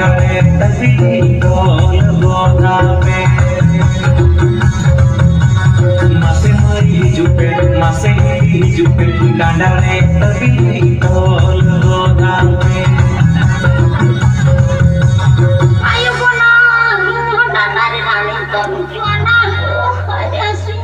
डांडाळे तबी ढोल गोदामे मासे मरी जुपे मासे जुपे डांडाळे तबी ढोल गोदामे ayo ko na, dadari namin to. Iwan na. Ay, asin.